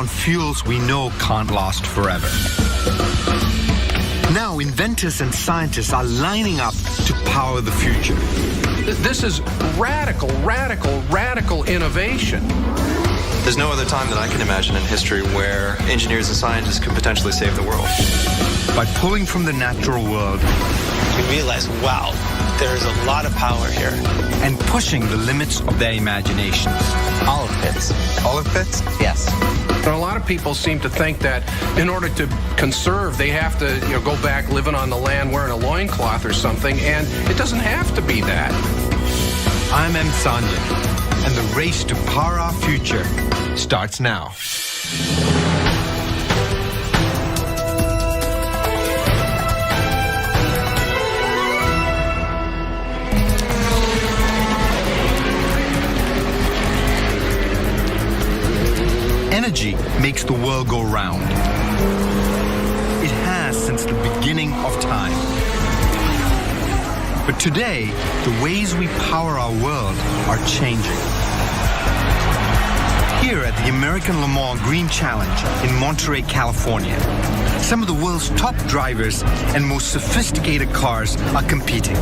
on fuels we know can't last forever. Now, inventors and scientists are lining up to power the future. This is radical innovation. There's no other time that I can imagine in history where engineers and scientists could potentially save the world. By pulling from the natural world, we realize, wow, there is a lot of power here. And pushing the limits of their imaginations. Olive pits. Olive pits? Yes. And a lot of people seem to think that in order to conserve, they have to go back living on the land wearing a loincloth or something, and it doesn't have to be that. I'm M. Sanjay, and the race to power our future starts now. Energy makes the world go round. It has since the beginning of time. But today, the ways we power our world are changing. Here at the American Le Mans Green Challenge in Monterey, California, some of the world's top drivers and most sophisticated cars are competing.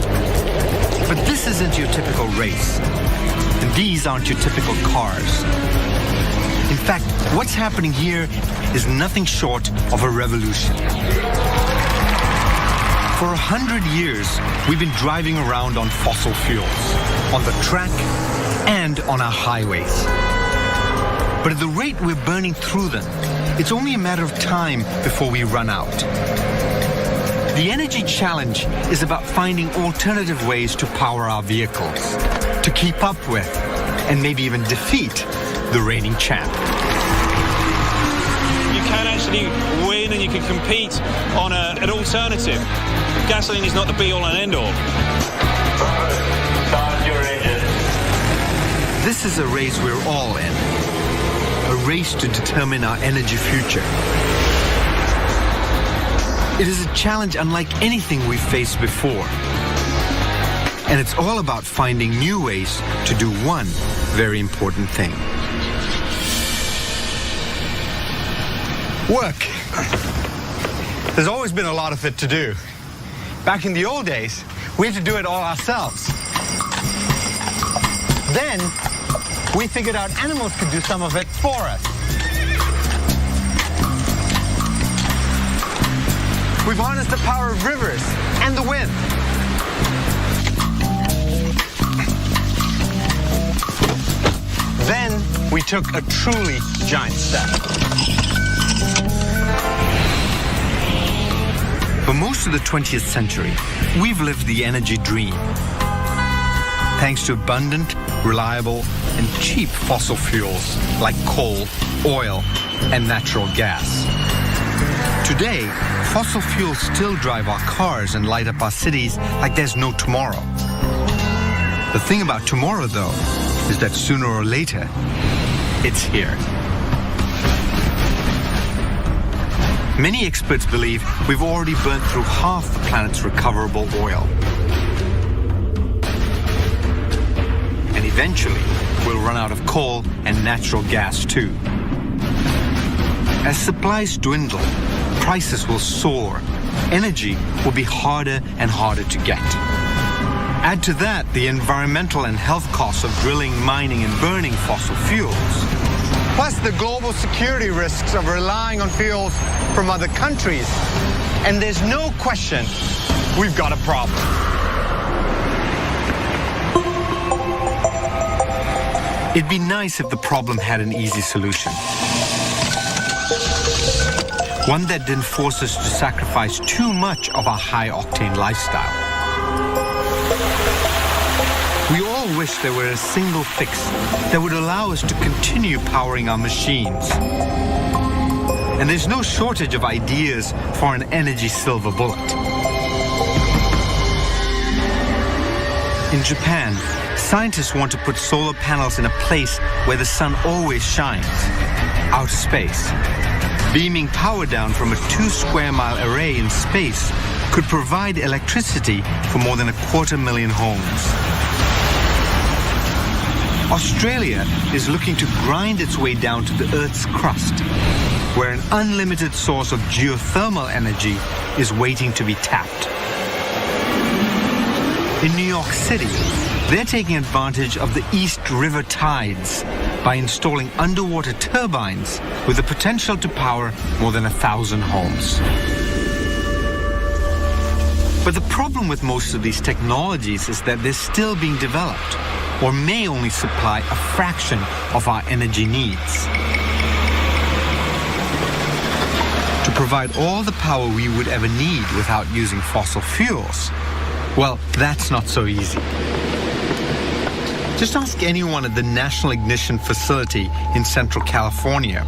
But this isn't your typical race, and these aren't your typical cars. In fact, what's happening here is nothing short of a revolution. For 100 years, we've been driving around on fossil fuels, on the track and on our highways. But at the rate we're burning through them, it's only a matter of time before we run out. The Energy Challenge is about finding alternative ways to power our vehicles, to keep up with, and maybe even defeat the reigning champ. You can actually win and you can compete on an alternative. Gasoline is not the be-all and end-all. Start your engine. This is a race we're all in. A race to determine our energy future. It is a challenge unlike anything we've faced before. And it's all about finding new ways to do one very important thing. Work. There's always been a lot of it to do. Back in the old days, we had to do it all ourselves. Then, we figured out animals could do some of it for us. We've harnessed the power of rivers and the wind. Then, we took a truly giant step. For most of the 20th century, we've lived the energy dream. Thanks to abundant, reliable, and cheap fossil fuels like coal, oil, and natural gas. Today, fossil fuels still drive our cars and light up our cities like there's no tomorrow. The thing about tomorrow, though, is that sooner or later, it's here. Many experts believe we've already burnt through half the planet's recoverable oil. And eventually, we'll run out of coal and natural gas too. As supplies dwindle, prices will soar. Energy will be harder and harder to get. Add to that the environmental and health costs of drilling, mining, and burning fossil fuels. Plus the global security risks of relying on fuels from other countries. And there's no question we've got a problem. It'd be nice if the problem had an easy solution. One that didn't force us to sacrifice too much of our high-octane lifestyle. We all wish there were a single fix that would allow us to continue powering our machines. And there's no shortage of ideas for an energy silver bullet. In Japan, scientists want to put solar panels in a place where the sun always shines, outer space. Beaming power down from a 2-square-mile array in space could provide electricity for more than 250,000 homes. Australia is looking to grind its way down to the Earth's crust, where an unlimited source of geothermal energy is waiting to be tapped. In New York City, they're taking advantage of the East River tides by installing underwater turbines with the potential to power more than 1,000 homes. But the problem with most of these technologies is that they're still being developed, or may only supply a fraction of our energy needs. To provide all the power we would ever need without using fossil fuels, well, that's not so easy. Just ask anyone at the National Ignition Facility in Central California,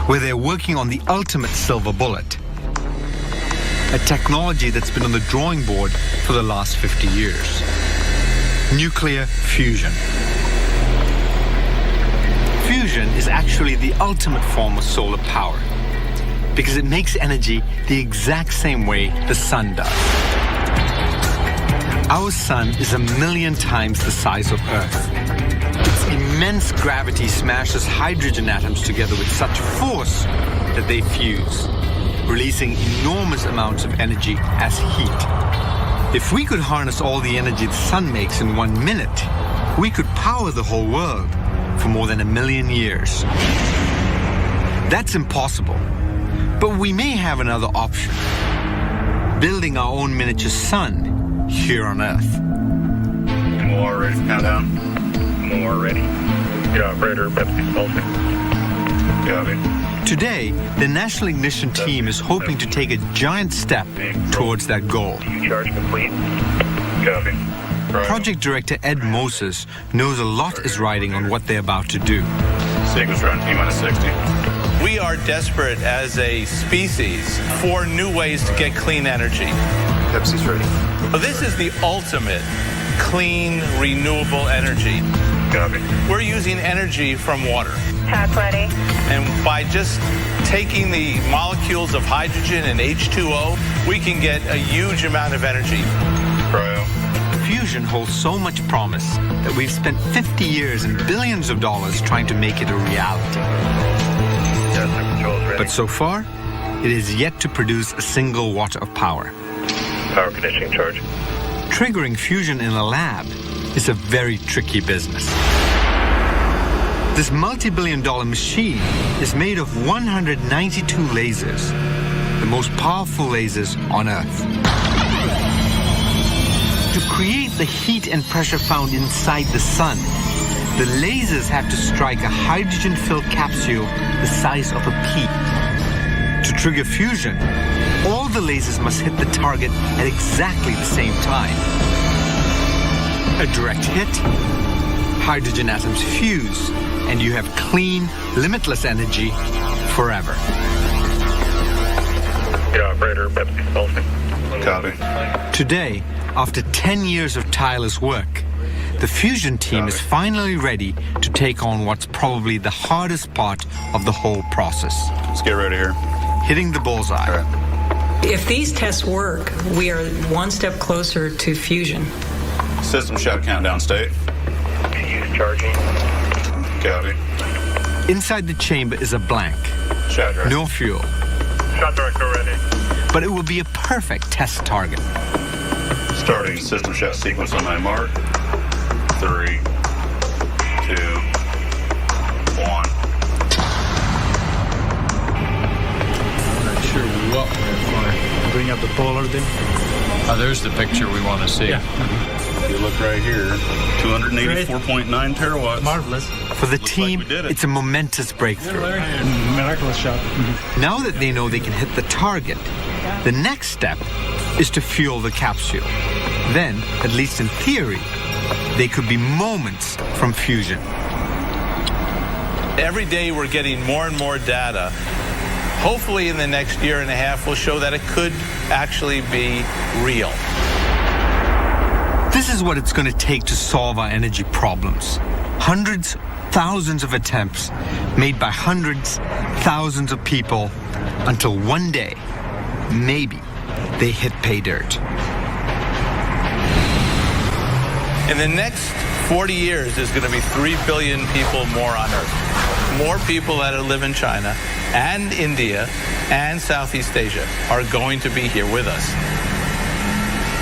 where they're working on the ultimate silver bullet, a technology that's been on the drawing board for the last 50 years. Nuclear fusion. Fusion is actually the ultimate form of solar power, because it makes energy the exact same way the sun does. Our sun is 1,000,000 times the size of Earth. Its immense gravity smashes hydrogen atoms together with such force that they fuse, releasing enormous amounts of energy as heat. If we could harness all the energy the sun makes in 1 minute, we could power the whole world for more than 1,000,000 years. That's impossible, but we may have another option: building our own miniature sun here on Earth. More ready for countdown. More ready. Good operator, Pepsi's pulsing. Copy. Today, the National Ignition team is hoping to take a giant step towards that goal. Charge complete. Copy. Project Director Ed Moses knows a lot is riding on what they're about to do. Sequence run, T-minus 60. We are desperate as a species for new ways to get clean energy. Pepsi's ready. This is the ultimate clean, renewable energy. Copy. We're using energy from water. Tap ready. And by just taking the molecules of hydrogen and H2O, we can get a huge amount of energy. Cryo. Fusion holds so much promise that we've spent 50 years and billions of dollars trying to make it a reality. But so far, it is yet to produce a single watt of power. Power conditioning charge. Triggering fusion in a lab is a very tricky business. This multi-billion-dollar machine is made of 192 lasers, the most powerful lasers on Earth. To create the heat and pressure found inside the sun, the lasers have to strike a hydrogen-filled capsule the size of a pea. To trigger fusion, all the lasers must hit the target at exactly the same time. A direct hit, hydrogen atoms fuse, and you have clean, limitless energy forever. Good operator, Pepsi's pulsing. Copy. Today, after 10 years of tireless work, the fusion team is finally ready to take on what's probably the hardest part of the whole process. Let's get ready here. Hitting the bullseye. All right. If these tests work, we are one step closer to fusion. System shut countdown state. Charging. Copy. Inside the chamber is a blank. Shot director. No fuel. Shot director ready. But it will be a perfect test target. Starting system shut sequence on my mark. 3, 2, 1. Not sure what we're going to bring up the polar thing. Oh, there's the picture we want to see. Yeah. If you look right here, 284.9 terawatts. Marvelous. For the team, it's a momentous breakthrough. Miraculous shot. Now that they know they can hit the target, the next step is to fuel the capsule. Then, at least in theory, they could be moments from fusion. Every day we're getting more and more data. Hopefully in the next year and a half we'll show that it could actually be real. This is what it's going to take to solve our energy problems. Hundreds, thousands of attempts made by hundreds, thousands of people until one day, maybe, they hit pay dirt. In the next 40 years, there's going to be 3 billion people more on Earth. More people that live in China and India and Southeast Asia are going to be here with us.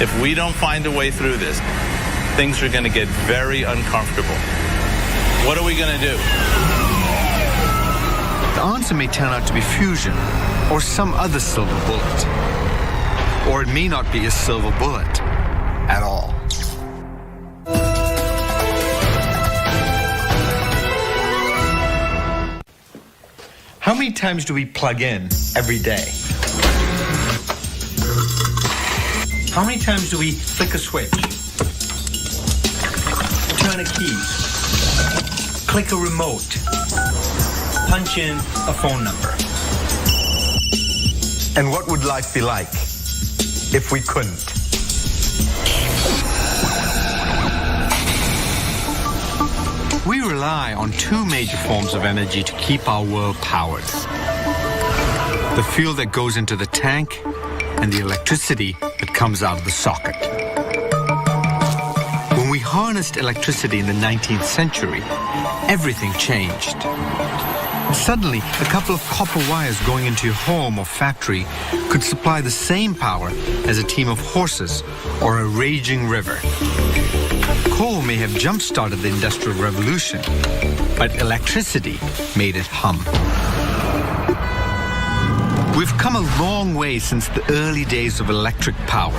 If we don't find a way through this, things are going to get very uncomfortable. What are we going to do? The answer may turn out to be fusion or some other silver bullet. Or it may not be a silver bullet at all. How many times do we plug in every day? How many times do we flick a switch, turn a key, click a remote, punch in a phone number? And what would life be like if we couldn't? We rely on two major forms of energy to keep our world powered. The fuel that goes into the tank and the electricity that comes out of the socket. When we harnessed electricity in the 19th century, everything changed. Suddenly, a couple of copper wires going into your home or factory could supply the same power as a team of horses or a raging river. Coal may have jump-started the Industrial Revolution, but electricity made it hum. We've come a long way since the early days of electric power,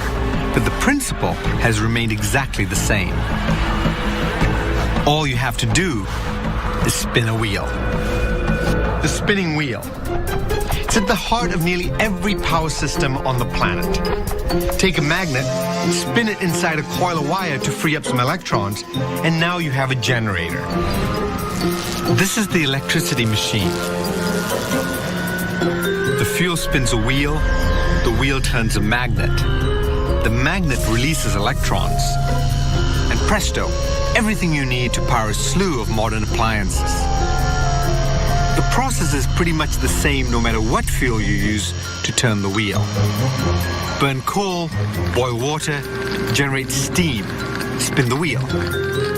but the principle has remained exactly the same. All you have to do is spin a wheel. The spinning wheel. It's at the heart of nearly every power system on the planet. Take a magnet, spin it inside a coil of wire to free up some electrons, and now you have a generator. This is the electricity machine. The fuel spins a wheel, the wheel turns a magnet. The magnet releases electrons. And presto, everything you need to power a slew of modern appliances. The process is pretty much the same no matter what fuel you use to turn the wheel. Burn coal, boil water, generate steam, spin the wheel.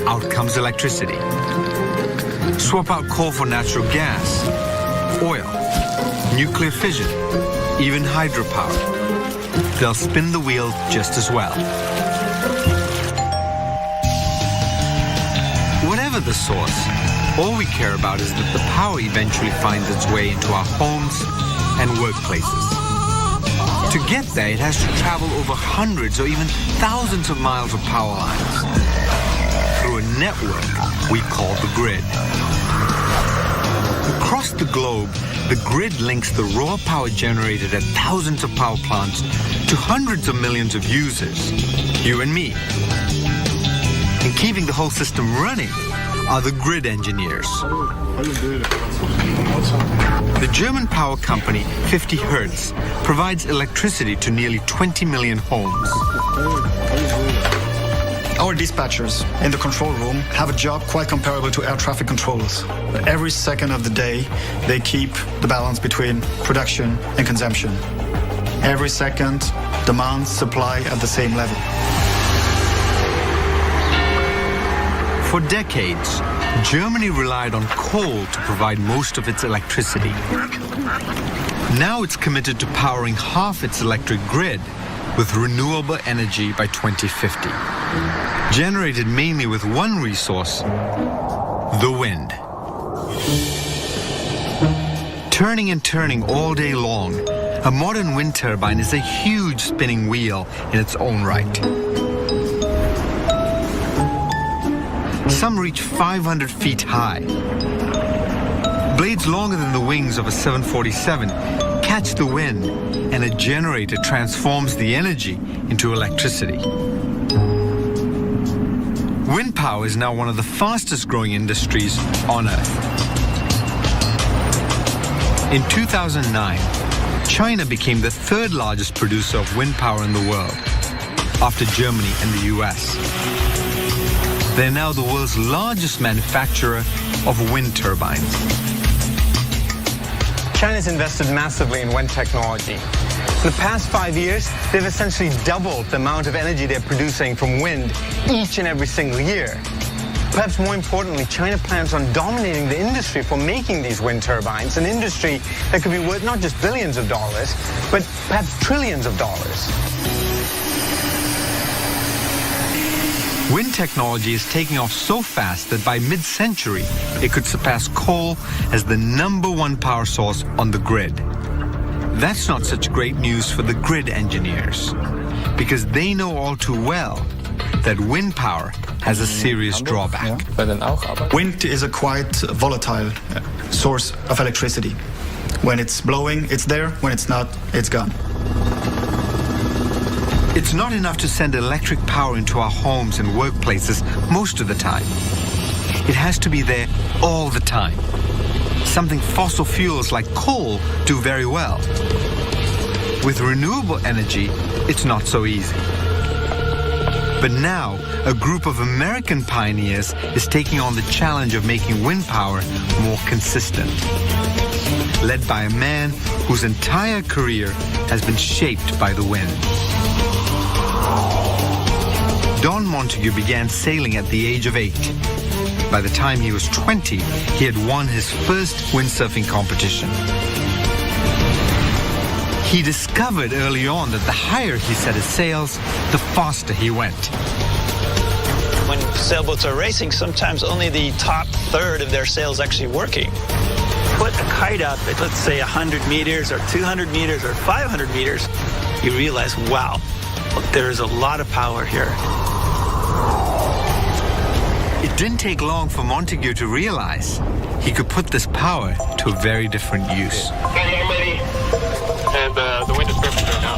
Out comes electricity. Swap out coal for natural gas, oil, nuclear fission, even hydropower. They'll spin the wheel just as well. Whatever the source, all we care about is that the power eventually finds its way into our homes and workplaces. To get there, it has to travel over hundreds or even thousands of miles of power lines through a network we call the grid. Across the globe, the grid links the raw power generated at thousands of power plants to hundreds of millions of users, you and me. And keeping the whole system running are the grid engineers. The German power company 50 Hertz provides electricity to nearly 20 million homes. Our dispatchers in the control room have a job quite comparable to air traffic controllers. Every second of the day, they keep the balance between production and consumption. Every second, demand, supply at the same level. For decades, Germany relied on coal to provide most of its electricity. Now it's committed to powering half its electric grid with renewable energy by 2050, generated mainly with one resource, the wind. Turning and turning all day long, a modern wind turbine is a huge spinning wheel in its own right. Some reach 500 feet high. Blades longer than the wings of a 747 catch the wind, and a generator transforms the energy into electricity. Wind power is now one of the fastest growing industries on Earth. In 2009, China became the third largest producer of wind power in the world, after Germany and the US. They're now the world's largest manufacturer of wind turbines. China's invested massively in wind technology. In the past 5 years, they've essentially doubled the amount of energy they're producing from wind each and every single year. Perhaps more importantly, China plans on dominating the industry for making these wind turbines, an industry that could be worth not just billions of dollars, but perhaps trillions of dollars. Wind technology is taking off so fast that by mid-century, it could surpass coal as the #1 power source on the grid. That's not such great news for the grid engineers, because they know all too well that wind power has a serious drawback. Wind is a quite volatile source of electricity. When it's blowing, it's there. When it's not, it's gone. It's not enough to send electric power into our homes and workplaces most of the time. It has to be there all the time. Something fossil fuels like coal do very well. With renewable energy, it's not so easy. But now, a group of American pioneers is taking on the challenge of making wind power more consistent. Led by a man whose entire career has been shaped by the wind. Don Montague began sailing at the age of 8. By the time he was 20, he had won his first windsurfing competition. He discovered early on that the higher he set his sails, the faster he went. When sailboats are racing, sometimes only the top third of their sails actually working. Put a kite up at, let's say, 100 meters or 200 meters or 500 meters, you realize, wow, there is a lot of power here. It didn't take long for Montague to realize he could put this power to a very different use. I'm ready. And the wind is perfect right now.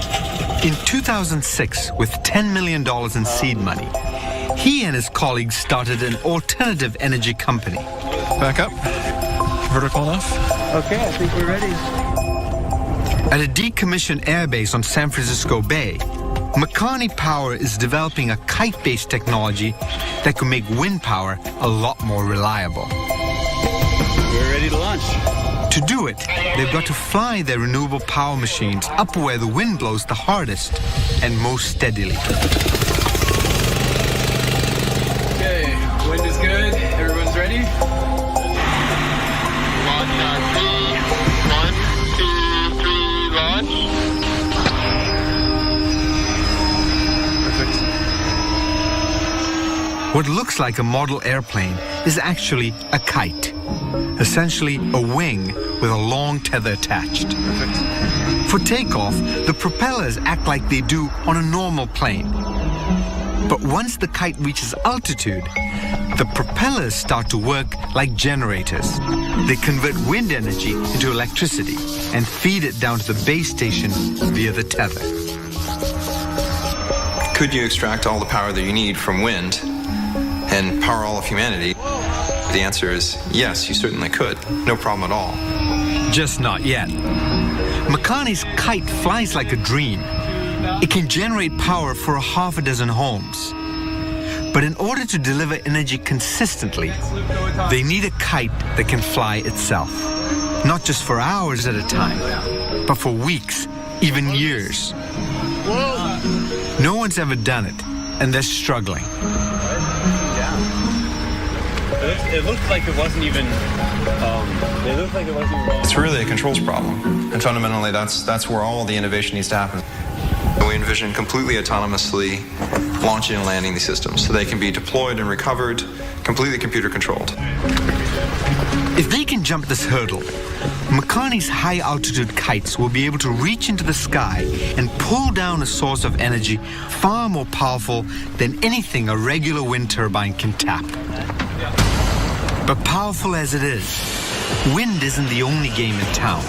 In 2006, with $10 million in seed money, he and his colleagues started an alternative energy company. Back up. Vertical enough. Okay, I think we're ready. At a decommissioned airbase on San Francisco Bay, Makani Power is developing a kite-based technology that could make wind power a lot more reliable. We're ready to launch. To do it, they've got to fly their renewable power machines up where the wind blows the hardest and most steadily. Okay, wind is good. Everyone's ready? Launch on 3, 1, 2, 3, launch. What looks like a model airplane is actually a kite, essentially a wing with a long tether attached. For takeoff, the propellers act like they do on a normal plane. But once the kite reaches altitude, the propellers start to work like generators. They convert wind energy into electricity and feed it down to the base station via the tether. Could you extract all the power that you need from wind and power all of humanity? The answer is yes, you certainly could. No problem at all. Just not yet. Makani's kite flies like a dream. It can generate power for 6 homes. But in order to deliver energy consistently, they need a kite that can fly itself. Not just for hours at a time, but for weeks, even years. No one's ever done it, and they're struggling. It looked like it wasn't even. It's really a controls problem, and fundamentally, that's where all the innovation needs to happen. We envision completely autonomously launching and landing these systems, so they can be deployed and recovered, completely computer controlled. If they can jump this hurdle, Makani's high-altitude kites will be able to reach into the sky and pull down a source of energy far more powerful than anything a regular wind turbine can tap. But powerful as it is, wind isn't the only game in town.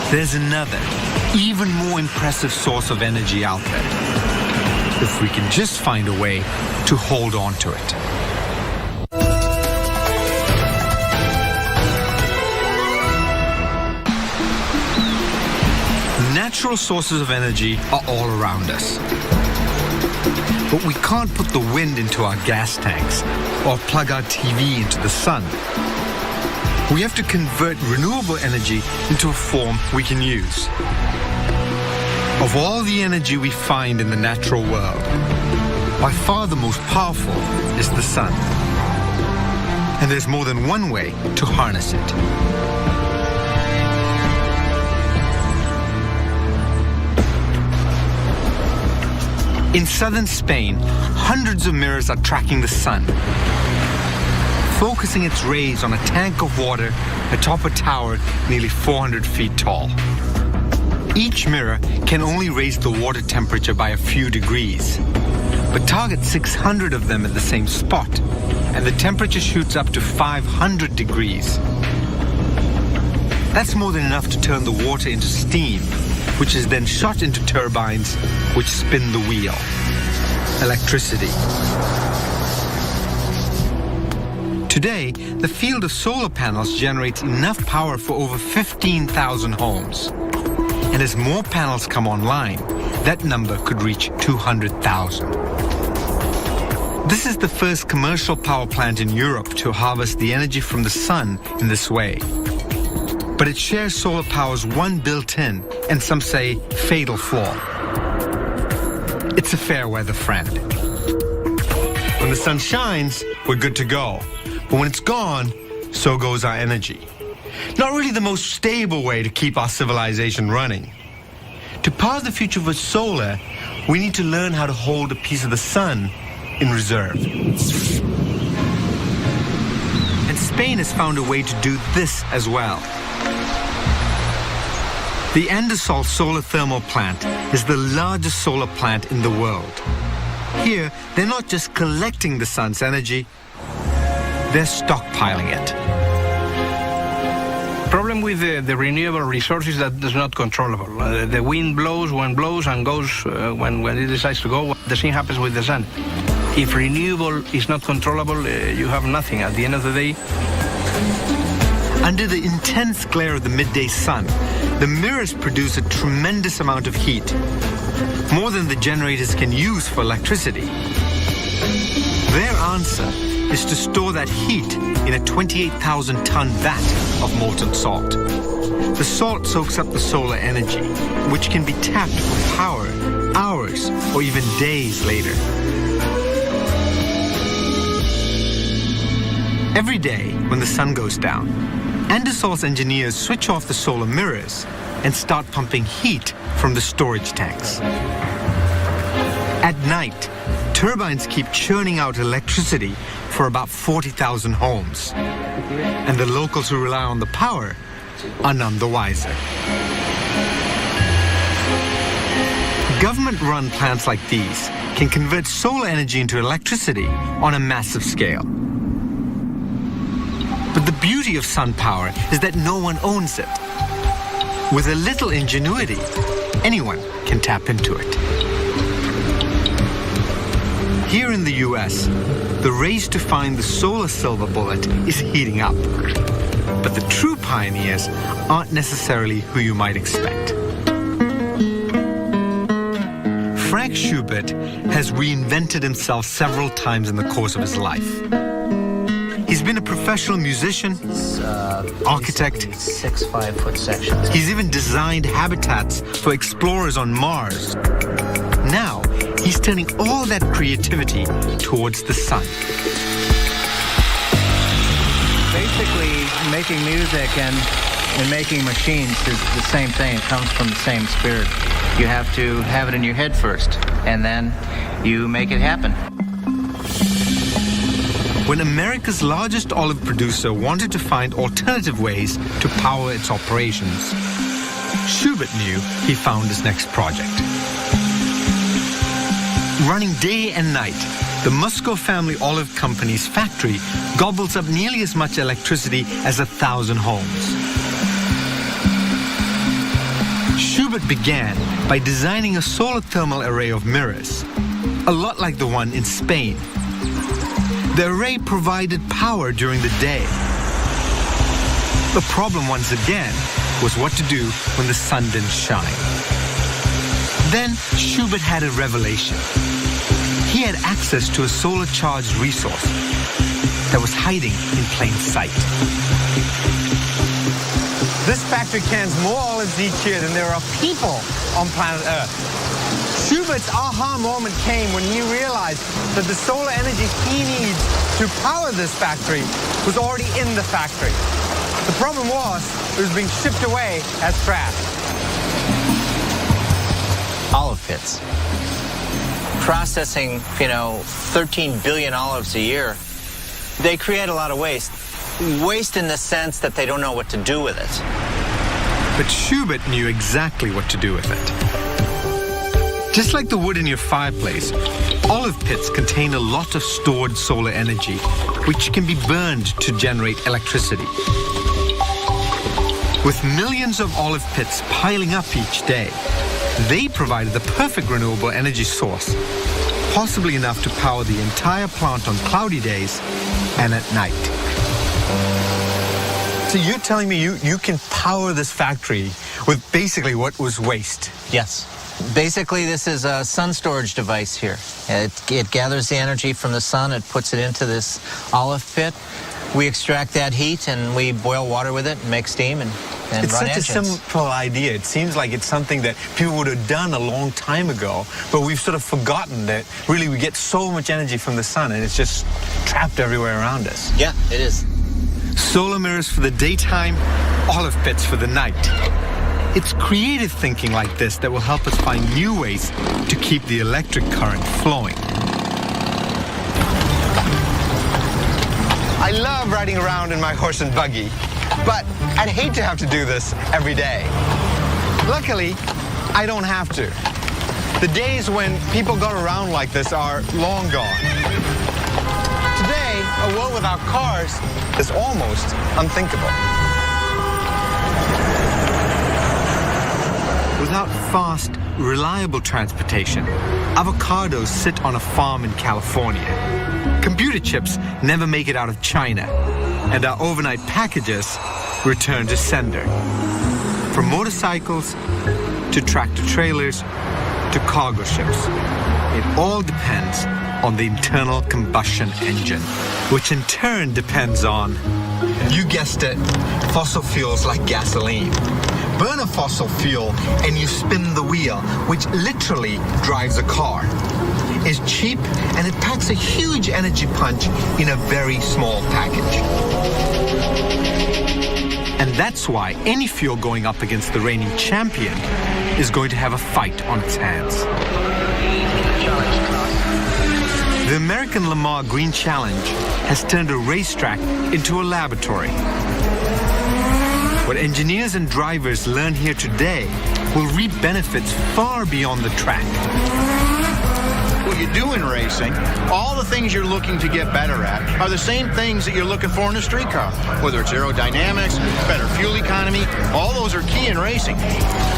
There's another, even more impressive source of energy out there, if we can just find a way to hold on to it. Natural sources of energy are all around us. But we can't put the wind into our gas tanks or plug our TV into the sun. We have to convert renewable energy into a form we can use. Of all the energy we find in the natural world, by far the most powerful is the sun. And there's more than one way to harness it. In southern Spain, hundreds of mirrors are tracking the sun, focusing its rays on a tank of water atop a tower nearly 400 feet tall. Each mirror can only raise the water temperature by a few degrees, but target 600 of them at the same spot, and the temperature shoots up to 500 degrees. That's more than enough to turn the water into steam, which is then shot into turbines which spin the wheel. Electricity. Today, the field of solar panels generates enough power for over 15,000 homes. And as more panels come online, that number could reach 200,000. This is the first commercial power plant in Europe to harvest the energy from the sun in this way. But it shares solar power's one built-in, and some say fatal flaw. It's a fair weather friend. When the sun shines, we're good to go. But when it's gone, so goes our energy. Not really the most stable way to keep our civilization running. To power the future with solar, we need to learn how to hold a piece of the sun in reserve. And Spain has found a way to do this as well. The Andesol Solar Thermal Plant is the largest solar plant in the world. Here, they're not just collecting the sun's energy, they're stockpiling it. Problem with the renewable resources that is not controllable. The wind blows when blows and goes when it decides to go. The same happens with the sun. If renewable is not controllable, you have nothing. At the end of the day, under the intense glare of the midday sun, the mirrors produce a tremendous amount of heat, more than the generators can use for electricity. Their answer is to store that heat in a 28,000-ton vat of molten salt. The salt soaks up the solar energy, which can be tapped for power hours or even days later. Every day when the sun goes down, Andesol's engineers switch off the solar mirrors and start pumping heat from the storage tanks. At night, turbines keep churning out electricity for about 40,000 homes. And the locals who rely on the power are none the wiser. Government-run plants like these can convert solar energy into electricity on a massive scale. But the beauty of sun power is that no one owns it. With a little ingenuity, anyone can tap into it. Here in the US, the race to find the solar silver bullet is heating up. But the true pioneers aren't necessarily who you might expect. Frank Schubert has reinvented himself several times in the course of his life. He's been a professional musician, architect. 6 5-foot sections. He's even designed habitats for explorers on Mars. Now, he's turning all that creativity towards the sun. Basically, making music and making machines is the same thing. It comes from the same spirit. You have to have it in your head first, and then you make it happen. When America's largest olive producer wanted to find alternative ways to power its operations, Schubert knew he found his next project. Running day and night, the Musco family olive company's factory gobbles up nearly as much electricity as 1,000 homes. Schubert began by designing a solar thermal array of mirrors, a lot like the one in Spain. The array provided power during the day. The problem, once again, was what to do when the sun didn't shine. Then Schubert had a revelation. He had access to a solar-charged resource that was hiding in plain sight. This factory cans more olives each year than there are people on planet Earth. Schubert's aha moment came when he realized that the solar energy he needs to power this factory was already in the factory. The problem was it was being shipped away as trash. Olive pits. Processing, 13 billion olives a year, they create a lot of waste. Waste in the sense that they don't know what to do with it. But Schubert knew exactly what to do with it. Just like the wood in your fireplace, olive pits contain a lot of stored solar energy, which can be burned to generate electricity. With millions of olive pits piling up each day, they provided the perfect renewable energy source, possibly enough to power the entire plant on cloudy days and at night. So you're telling me you can power this factory with basically what was waste? Yes. Basically, this is a sun storage device here. It gathers the energy from the sun, it puts it into this olive pit. We extract that heat and we boil water with it and make steam and it's run such engines. a simple idea. It seems like it's something that people would have done a long time ago, but we've sort of forgotten that really we get so much energy from the sun and it's just trapped everywhere around us. Yeah, it is. Solar mirrors for the daytime, olive pits for the night. It's creative thinking like this that will help us find new ways to keep the electric current flowing. I love riding around in my horse and buggy, but I'd hate to have to do this every day. Luckily, I don't have to. The days when people got around like this are long gone. Today, a world without cars is almost unthinkable. Without fast, reliable transportation, avocados sit on a farm in California. Computer chips never make it out of China, and our overnight packages return to sender. From motorcycles to tractor trailers to cargo ships, it all depends on the internal combustion engine, which in turn depends on, you guessed it, fossil fuels like gasoline. Burn a fossil fuel and you spin the wheel, which literally drives a car. It's cheap and it packs a huge energy punch in a very small package. And that's why any fuel going up against the reigning champion is going to have a fight on its hands. The American Lamar Green Challenge has turned a racetrack into a laboratory. What engineers and drivers learn here today will reap benefits far beyond the track. What you do in racing, all the things you're looking to get better at are the same things that you're looking for in a street car. Whether it's aerodynamics, better fuel economy, all those are key in racing.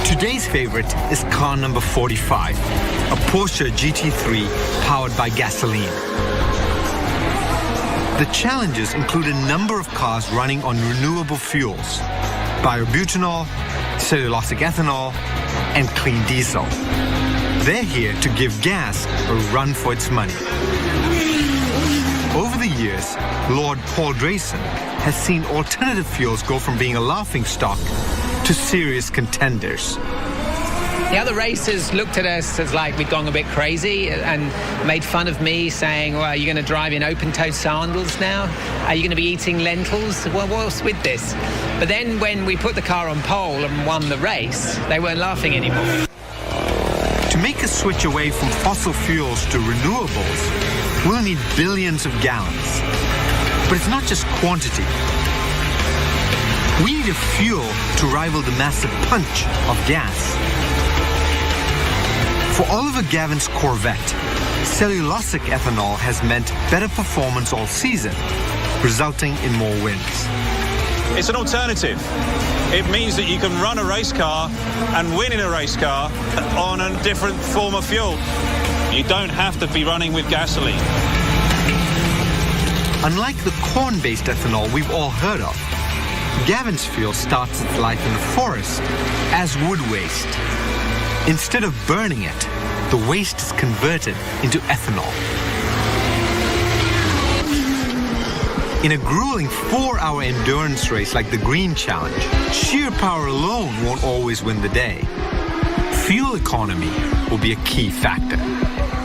Today's favorite is car number 45, a Porsche GT3 powered by gasoline. The challenges include a number of cars running on renewable fuels, biobutanol, cellulosic ethanol, and clean diesel. They're here to give gas a run for its money. Over the years, Lord Paul Drayson has seen alternative fuels go from being a laughingstock to serious contenders. The other racers looked at us as like we'd gone a bit crazy and made fun of me, saying, well, are you going to drive in open-toed sandals now? Are you going to be eating lentils? Well, what's with this? But then when we put the car on pole and won the race, they weren't laughing anymore. To make a switch away from fossil fuels to renewables, we'll need billions of gallons. But it's not just quantity. We need a fuel to rival the massive punch of gas. For Oliver Gavin's Corvette, cellulosic ethanol has meant better performance all season, resulting in more wins. It's an alternative. It means that you can run a race car and win in a race car on a different form of fuel. You don't have to be running with gasoline. Unlike the corn-based ethanol we've all heard of, Gavin's fuel starts its life in the forest as wood waste. Instead of burning it, the waste is converted into ethanol. In a grueling 4-hour endurance race like the Green Challenge, sheer power alone won't always win the day. Fuel economy will be a key factor.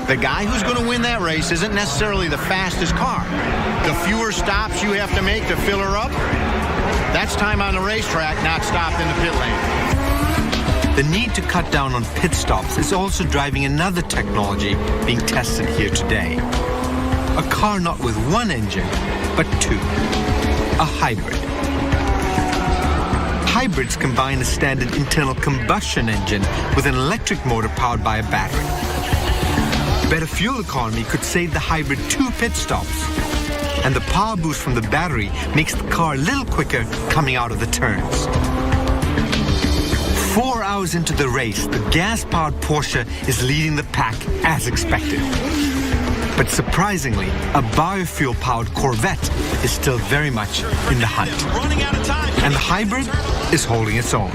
The guy who's going to win that race isn't necessarily the fastest car. The fewer stops you have to make to fill her up, that's time on the racetrack, not stopped in the pit lane. The need to cut down on pit stops is also driving another technology being tested here today. A car not with one engine, but two. A hybrid. Hybrids combine a standard internal combustion engine with an electric motor powered by a battery. Better fuel economy could save the hybrid 2 pit stops. And the power boost from the battery makes the car a little quicker coming out of the turns. 4 hours into the race, the gas-powered Porsche is leading the pack as expected. But surprisingly, a biofuel-powered Corvette is still very much in the hunt. And the hybrid is holding its own.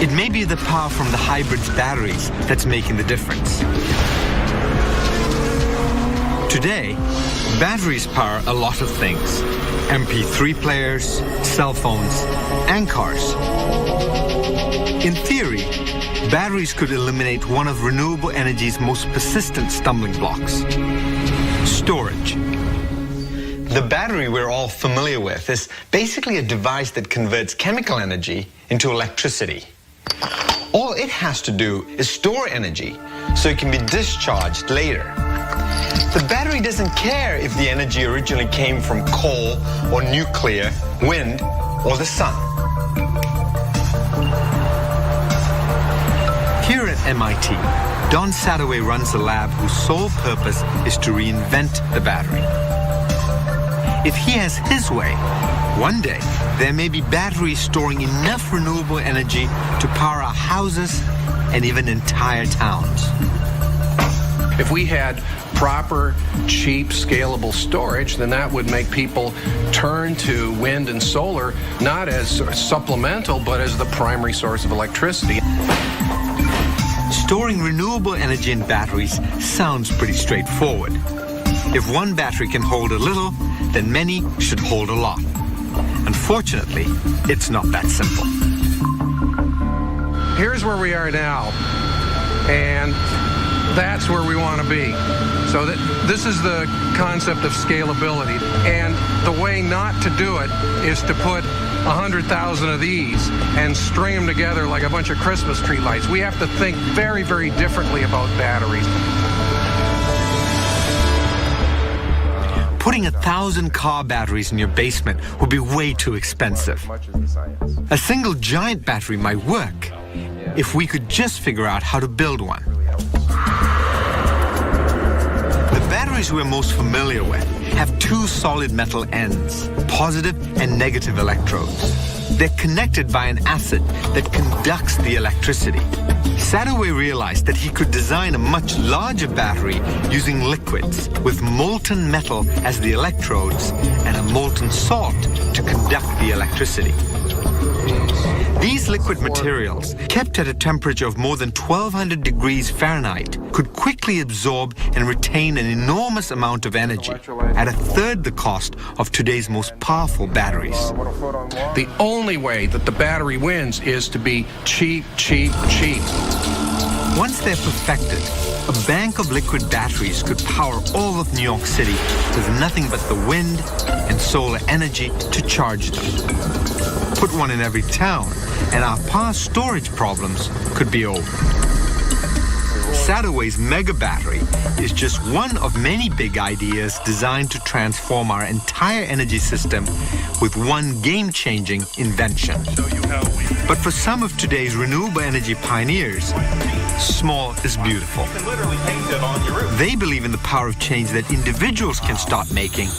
It may be the power from the hybrid's batteries that's making the difference. Today, batteries power a lot of things. MP3 players, cell phones, and cars. In theory, batteries could eliminate one of renewable energy's most persistent stumbling blocks: storage. The battery we're all familiar with is basically a device that converts chemical energy into electricity. All it has to do is store energy so it can be discharged later. The battery doesn't care if the energy originally came from coal or nuclear, wind, or the sun. Here at MIT, Don Sadoway runs a lab whose sole purpose is to reinvent the battery. If he has his way, one day there may be batteries storing enough renewable energy to power our houses and even entire towns. If we had proper, cheap, scalable storage, then that would make people turn to wind and solar not as supplemental, but as the primary source of electricity. Storing renewable energy in batteries sounds pretty straightforward. If one battery can hold a little, then many should hold a lot. Unfortunately, it's not that simple. Here's where we are now, and that's where we want to be. So this is the concept of scalability, and the way not to do it is to put 100,000 of these and string them together like a bunch of Christmas tree lights. We have to think very, very differently about batteries. Putting 1,000 car batteries in your basement would be way too expensive. A single giant battery might work if we could just figure out how to build one. The batteries we're most familiar with have 2 solid metal ends, positive and negative electrodes. They're connected by an acid that conducts the electricity. Sadoway realized that he could design a much larger battery using liquids with molten metal as the electrodes and a molten salt to conduct the electricity. These liquid materials, kept at a temperature of more than 1200 degrees Fahrenheit, could quickly absorb and retain an enormous amount of energy at 1/3 the cost of today's most powerful batteries. The only way that the battery wins is to be cheap, cheap, cheap. Once they're perfected, a bank of liquid batteries could power all of New York City with nothing but the wind and solar energy to charge them. Put one in every town, and our power storage problems could be over. Sadoway's mega battery is just one of many big ideas designed to transform our entire energy system with one game-changing invention. But for some of today's renewable energy pioneers, small is beautiful. They believe in the power of change that individuals can start making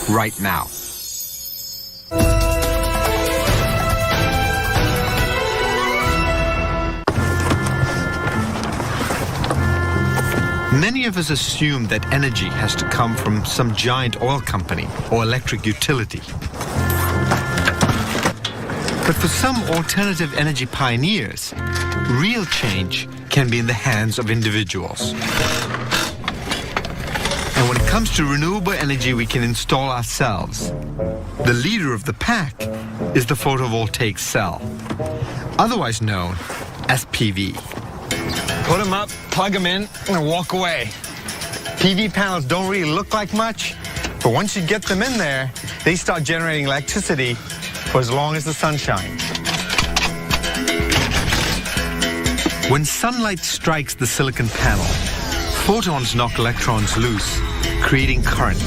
right now. Many of us assume that energy has to come from some giant oil company or electric utility. But for some alternative energy pioneers, real change can be in the hands of individuals. And when it comes to renewable energy we can install ourselves, the leader of the pack is the photovoltaic cell, otherwise known as PV. Put them up, plug them in, and walk away. PV panels don't really look like much, but once you get them in there, they start generating electricity for as long as the sun shines. When sunlight strikes the silicon panel, photons knock electrons loose, creating current.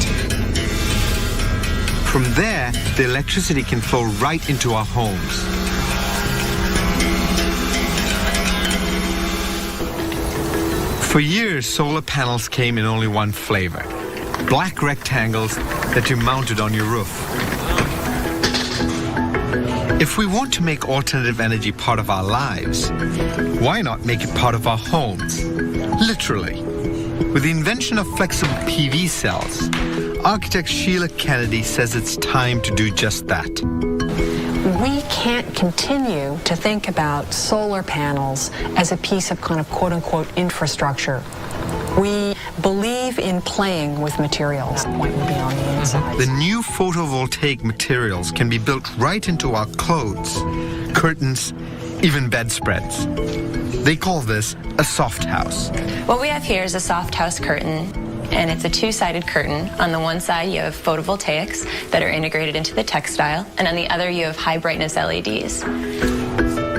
From there, the electricity can flow right into our homes. For years, solar panels came in only one flavor: black rectangles that you mounted on your roof. If we want to make alternative energy part of our lives, why not make it part of our homes? Literally. With the invention of flexible PV cells, architect Sheila Kennedy says it's time to do just that. We can't continue to think about solar panels as a piece of kind of quote-unquote infrastructure. We believe in playing with materials. That point would be on the inside. The new photovoltaic materials can be built right into our clothes, curtains, even bedspreads. They call this a soft house. What we have here is a soft house curtain, and it's a two-sided curtain. On the one side, you have photovoltaics that are integrated into the textile, and on the other, you have high-brightness LEDs.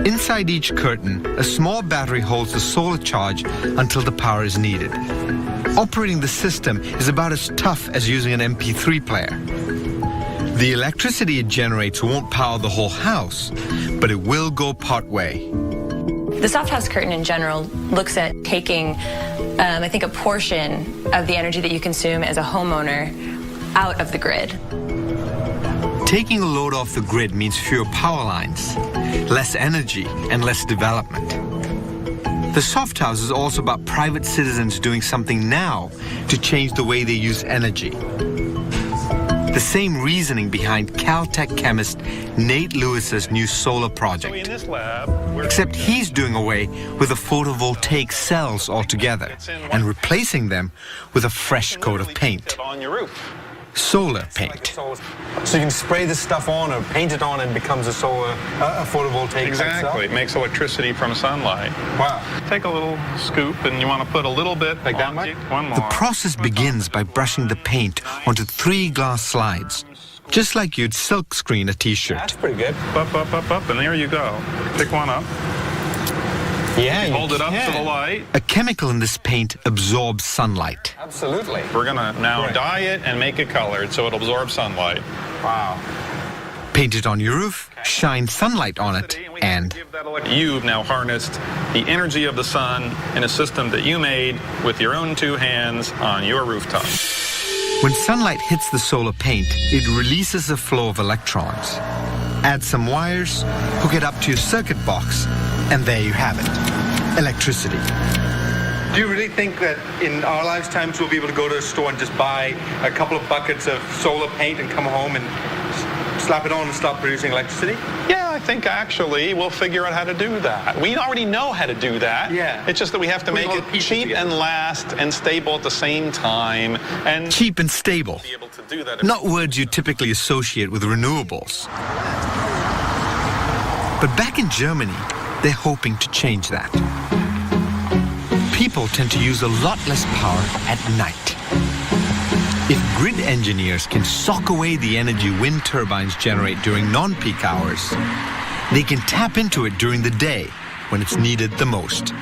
Inside each curtain, a small battery holds the solar charge until the power is needed. Operating the system is about as tough as using an MP3 player. The electricity it generates won't power the whole house, but it will go part way. The soft house curtain in general looks at taking, I think, a portion of the energy that you consume as a homeowner out of the grid. Taking a load off the grid means fewer power lines, less energy, and less development. The soft house is also about private citizens doing something now to change the way they use energy. The same reasoning behind Caltech chemist Nate Lewis's new solar project. So in this lab, except he's doing away with the photovoltaic cells altogether and replacing them with a fresh coat of paint. On your roof. Solar paint. So you can spray this stuff on or paint it on and it becomes a photovoltaic Exactly. cell? It makes electricity from sunlight. Wow. Take a little scoop and you want to put a little bit like that much? One more. The process begins by brushing the paint onto 3 glass slides, just like you'd silk screen a t-shirt. That's pretty good. Up, and there you go. Pick one up. Yeah, you hold it up to the light. A chemical in this paint absorbs sunlight. Absolutely. We're going to now dye it and make it colored so it'll absorb sunlight. Wow. Paint it on your roof, shine sunlight on it, and you've now harnessed the energy of the sun in a system that you made with your own 2 hands on your rooftop. When sunlight hits the solar paint, it releases a flow of electrons. Add some wires, hook it up to your circuit box, and there you have it, electricity. Do you really think that in our lifetimes we'll be able to go to a store and just buy a couple of buckets of solar paint and come home and slap it on and start producing electricity? Yeah, I think actually we'll figure out how to do that. We already know how to do that. Yeah. It's just that we have to make it cheap and last and stable at the same time. And cheap and stable. Be able to do that. Not words you typically associate with renewables. But back in Germany, they're hoping to change that. People tend to use a lot less power at night. If grid engineers can sock away the energy wind turbines generate during non-peak hours, they can tap into it during the day when it's needed the most.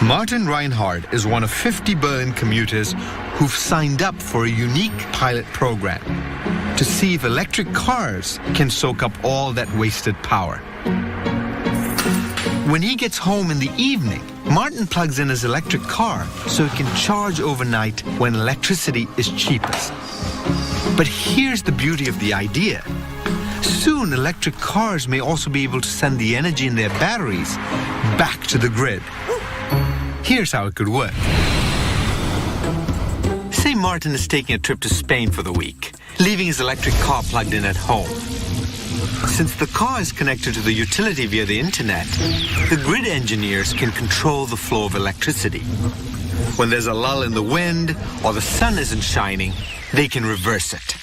Martin Reinhard is one of 50 Berlin commuters who've signed up for a unique pilot program to see if electric cars can soak up all that wasted power. When he gets home in the evening, Martin plugs in his electric car so he can charge overnight when electricity is cheapest. But here's the beauty of the idea. Soon, electric cars may also be able to send the energy in their batteries back to the grid. Here's how it could work. Say Martin is taking a trip to Spain for the week, leaving his electric car plugged in at home. Since the car is connected to the utility via the internet, the grid engineers can control the flow of electricity. When there's a lull in the wind or the sun isn't shining, they can reverse it.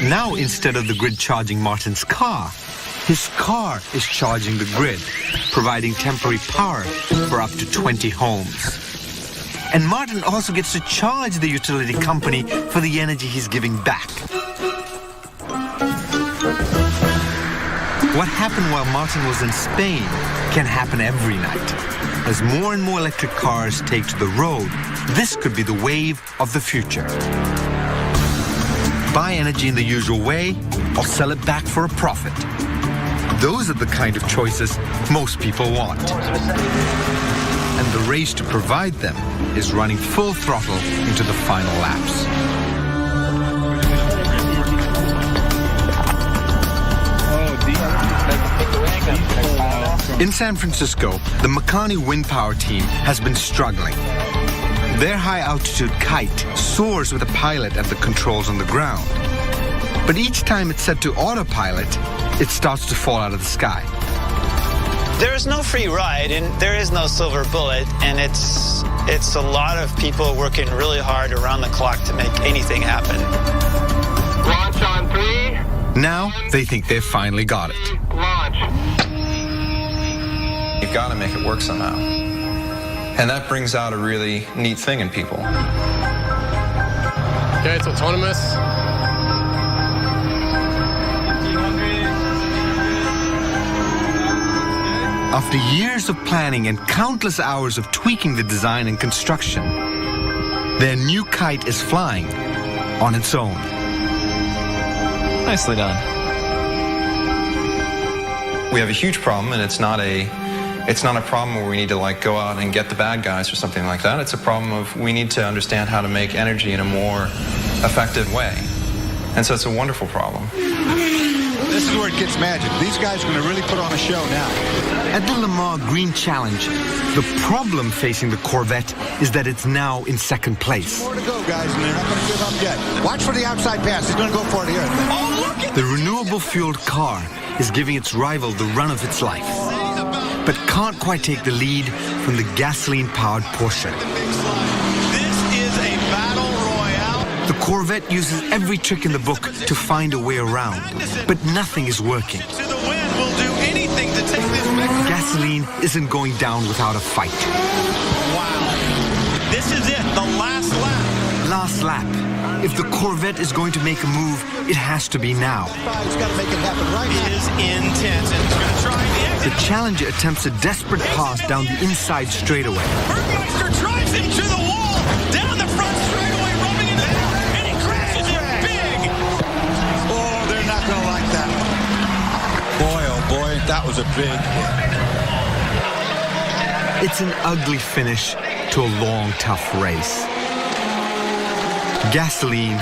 Now, instead of the grid charging Martin's car, his car is charging the grid, providing temporary power for up to 20 homes. And Martin also gets to charge the utility company for the energy he's giving back. What happened while Martin was in Spain can happen every night. As more and more electric cars take to the road, this could be the wave of the future. Buy energy in the usual way, or sell it back for a profit. Those are the kind of choices most people want. And the race to provide them is running full throttle into the final laps. In San Francisco, the Makani wind power team has been struggling. Their high-altitude kite soars with a pilot at the controls on the ground. But each time it's set to autopilot, it starts to fall out of the sky. There is no free ride, and there is no silver bullet, and it's a lot of people working really hard around the clock to make anything happen. Launch on 3. Now, they think they've finally got it. Launch. You've got to make it work somehow. And that brings out a really neat thing in people. Okay, it's autonomous. After years of planning and countless hours of tweaking the design and construction, their new kite is flying on its own. Nicely done. We have a huge problem, and it's not a problem where we need to go out and get the bad guys or something like that. It's a problem of we need to understand how to make energy in a more effective way. And so it's a wonderful problem. This is where it gets magic. These guys are going to really put on a show now. At the Le Mans Green Challenge, the problem facing the Corvette is that it's now in second place. More to go, guys, and they're not going to give up yet. Watch for the outside pass. He's going to go for it here. Oh, look! The renewable fueled car is giving its rival the run of its life, but can't quite take the lead from the gasoline-powered Porsche. This is a battle royale. The Corvette uses every trick in the book to find a way around, but nothing is working. To the wind will do anything to take this victory. Gasoline isn't going down without a fight. Wow. This is it, the last lap. Last lap. If the Corvette is going to make a move, it has to be now. He's got to make it happen right now. It is intense, and he's going to try the exit. The challenger attempts a desperate pass down the inside straightaway. Bergmeister drives him to the wall, down the front straightaway, rubbing it down, and he crashes it big. Oh, they're not going to like that. Boy, oh boy, that was a big hit. It's an ugly finish to a long, tough race. Gasoline